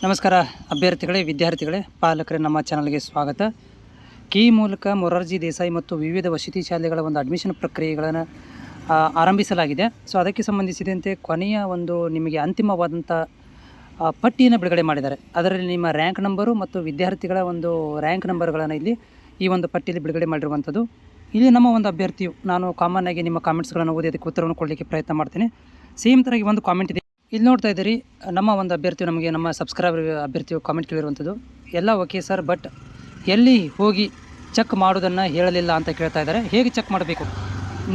ನಮಸ್ಕಾರ ಅಭ್ಯರ್ಥಿಗಳೇ, ವಿದ್ಯಾರ್ಥಿಗಳೇ, ಪಾಲಕರೇ, ನಮ್ಮ ಚಾನಲ್ಗೆ ಸ್ವಾಗತ. ಈ ಮೂಲಕ ಮೊರಾರ್ಜಿ ದೇಸಾಯಿ ಮತ್ತು ವಿವಿಧ ವಸತಿ ಶಾಲೆಗಳ ಒಂದು ಅಡ್ಮಿಷನ್ ಪ್ರಕ್ರಿಯೆಗಳನ್ನು ಆರಂಭಿಸಲಾಗಿದೆ. ಸೊ ಅದಕ್ಕೆ ಸಂಬಂಧಿಸಿದಂತೆ ಕೊನೆಯ ಒಂದು ನಿಮಗೆ ಅಂತಿಮವಾದಂಥ ಪಟ್ಟಿಯನ್ನು ಬಿಡುಗಡೆ ಮಾಡಿದ್ದಾರೆ. ಅದರಲ್ಲಿ ನಿಮ್ಮ ರ್ಯಾಂಕ್ ನಂಬರು ಮತ್ತು ವಿದ್ಯಾರ್ಥಿಗಳ ಒಂದು ರ್ಯಾಂಕ್ ನಂಬರ್ಗಳನ್ನು ಇಲ್ಲಿ ಈ ಒಂದು ಪಟ್ಟಿಯಲ್ಲಿ ಬಿಡುಗಡೆ ಮಾಡಿರುವಂಥದ್ದು. ಇಲ್ಲಿ ನಮ್ಮ ಒಂದು ಅಭ್ಯರ್ಥಿಯು, ನಾನು ಕಾಮನ್ ಆಗಿ ನಿಮ್ಮ ಕಾಮೆಂಟ್ಸ್ಗಳನ್ನು ಓದಿ ಅದಕ್ಕೆ ಉತ್ತರವನ್ನು ಕೊಡಲಿಕ್ಕೆ ಪ್ರಯತ್ನ ಮಾಡ್ತೀನಿ. ಸೇಮ್ ಥರ ಒಂದು ಕಾಮೆಂಟ್ ಇದೆ, ಇಲ್ಲಿ ನೋಡ್ತಾ ಇದ್ದೀರಿ. ನಮ್ಮ ಒಂದು ಅಭ್ಯರ್ಥಿ, ನಮಗೆ ನಮ್ಮ ಸಬ್ಸ್ಕ್ರೈಬರ್ ಅಭ್ಯರ್ಥಿಯು ಕಾಮೆಂಟ್ ಕೇಳಿರುವಂಥದ್ದು, ಎಲ್ಲ ಓಕೆ ಸರ್, ಬಟ್ ಎಲ್ಲಿ ಹೋಗಿ ಚೆಕ್ ಮಾಡೋದನ್ನು ಹೇಳಲಿಲ್ಲ ಅಂತ ಕೇಳ್ತಾ ಇದ್ದಾರೆ. ಹೇಗೆ ಚೆಕ್ ಮಾಡಬೇಕು,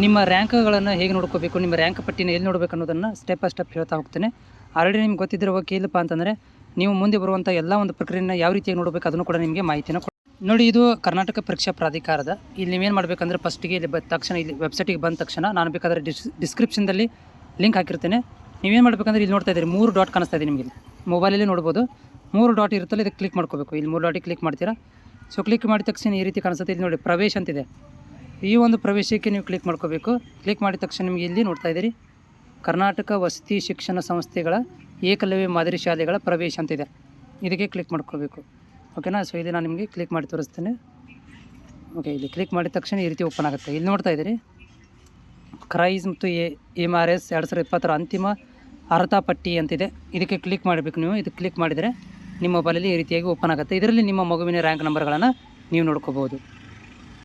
ನಿಮ್ಮ ರ್ಯಾಂಕ್ಗಳನ್ನು ಹೇಗೆ ನೋಡ್ಕೋಬೇಕು, ನಿಮ್ಮ ರ್ಯಾಂಕ್ ಪಟ್ಟಿನ ಎಲ್ಲಿ ನೋಡಬೇಕು ಅನ್ನೋದನ್ನು ಸ್ಟೆಪ್ ಬೈ ಸ್ಟೆಪ್ ಹೇಳ್ತಾ ಹೋಗ್ತೇನೆ. ಆಲ್ರೆಡಿ ನಿಮ್ಗೆ ಗೊತ್ತಿದ್ದರೆ ಓಕೆ, ಇಲ್ಲಪ್ಪ ಅಂತಂದರೆ ನೀವು ಮುಂದೆ ಬರುವಂಥ ಎಲ್ಲ ಒಂದು ಪ್ರಕ್ರಿಯೆಯನ್ನು ಯಾವ ರೀತಿಯಾಗಿ ನೋಡಬೇಕು ಅದನ್ನು ಕೂಡ ನಿಮಗೆ ಮಾಹಿತಿನ ನೋಡಿ. ಇದು ಕರ್ನಾಟಕ ಪರೀಕ್ಷಾ ಪ್ರಾಧಿಕಾರದ. ಇಲ್ಲಿ ನೀವೇನು ಮಾಡಬೇಕಂದ್ರೆ ಫಸ್ಟಿಗೆ ಇಲ್ಲಿ ತಕ್ಷಣ ಇಲ್ಲಿ ವೆಬ್ಸೈಟಿಗೆ ಬಂದ ತಕ್ಷಣ ನಾನು ಬೇಕಾದರೆ ಡಿಸ್ಕ್ರಿಪ್ಷನ್ದಲ್ಲಿ ಲಿಂಕ್ ಹಾಕಿರ್ತೇನೆ. ನೀವೇನು ಮಾಡಬೇಕಂದ್ರೆ ಇಲ್ಲಿ ನೋಡ್ತಾ ಇದ್ದೀರಿ, 3 ಡಾಟ್ ಕಾಣಿಸ್ತಾ ಇದೆ ನಿಮಗೆ, ಮೊಬೈಲಲ್ಲಿ ನೋಡ್ಬೋದು. 3 ಡಾಟ್ ಇರುತ್ತಲ್ಲ, ಇದಕ್ಕೆ ಕ್ಲಿಕ್ ಮಾಡ್ಕೋಬೇಕು. ಇಲ್ಲಿ 3 ಡಾಟಿಗೆ ಕ್ಲಿಕ್ ಮಾಡ್ತೀರಾ. ಸೊ ಕ್ಲಿಕ್ ಮಾಡಿದ ತಕ್ಷಣ ಈ ರೀತಿ ಕಾಣಿಸುತ್ತೆ. ಇಲ್ಲಿ ನೋಡಿ, ಪ್ರವೇಶ ಅಂತಿದೆ. ಈ ಒಂದು ಪ್ರವೇಶಕ್ಕೆ ನೀವು ಕ್ಲಿಕ್ ಮಾಡ್ಕೋಬೇಕು. ಕ್ಲಿಕ್ ಮಾಡಿದ ತಕ್ಷಣ ನಿಮಗೆ ಇಲ್ಲಿ ನೋಡ್ತಾ ಇದ್ದೀರಿ, ಕರ್ನಾಟಕ ವಸತಿ ಶಿಕ್ಷಣ ಸಂಸ್ಥೆಗಳ ಏಕಲವ್ಯ ಮಾದರಿ ಶಾಲೆಗಳ ಪ್ರವೇಶ ಅಂತಿದೆ. ಇದಕ್ಕೆ ಕ್ಲಿಕ್ ಮಾಡ್ಕೋಬೇಕು. ಓಕೆನಾ. ಸೊ ಇಲ್ಲಿ ನಾನು ನಿಮಗೆ ಕ್ಲಿಕ್ ಮಾಡಿ ತೋರಿಸ್ತೇನೆ. ಓಕೆ, ಇಲ್ಲಿ ಕ್ಲಿಕ್ ಮಾಡಿದ ತಕ್ಷಣ ಈ ರೀತಿ ಓಪನ್ ಆಗುತ್ತೆ. ಇಲ್ಲಿ ನೋಡ್ತಾ ಇದ್ದೀರಿ, ಕ್ರೈಸ್ ಮತ್ತು MRS 2020 ಅಂತಿಮ ಅರ್ಹತಾ ಪಟ್ಟಿ ಅಂತಿದೆ. ಇದಕ್ಕೆ ಕ್ಲಿಕ್ ಮಾಡಬೇಕು ನೀವು. ಇದಕ್ಕೆ ಕ್ಲಿಕ್ ಮಾಡಿದರೆ ನಿಮ್ಮ ಮೊಬೈಲಲ್ಲಿ ಈ ರೀತಿಯಾಗಿ ಓಪನ್ ಆಗುತ್ತೆ. ಇದರಲ್ಲಿ ನಿಮ್ಮ ಮಗುವಿನ ರ್ಯಾಂಕ್ ನಂಬರ್ಗಳನ್ನು ನೀವು ನೋಡ್ಕೋಬೋದು.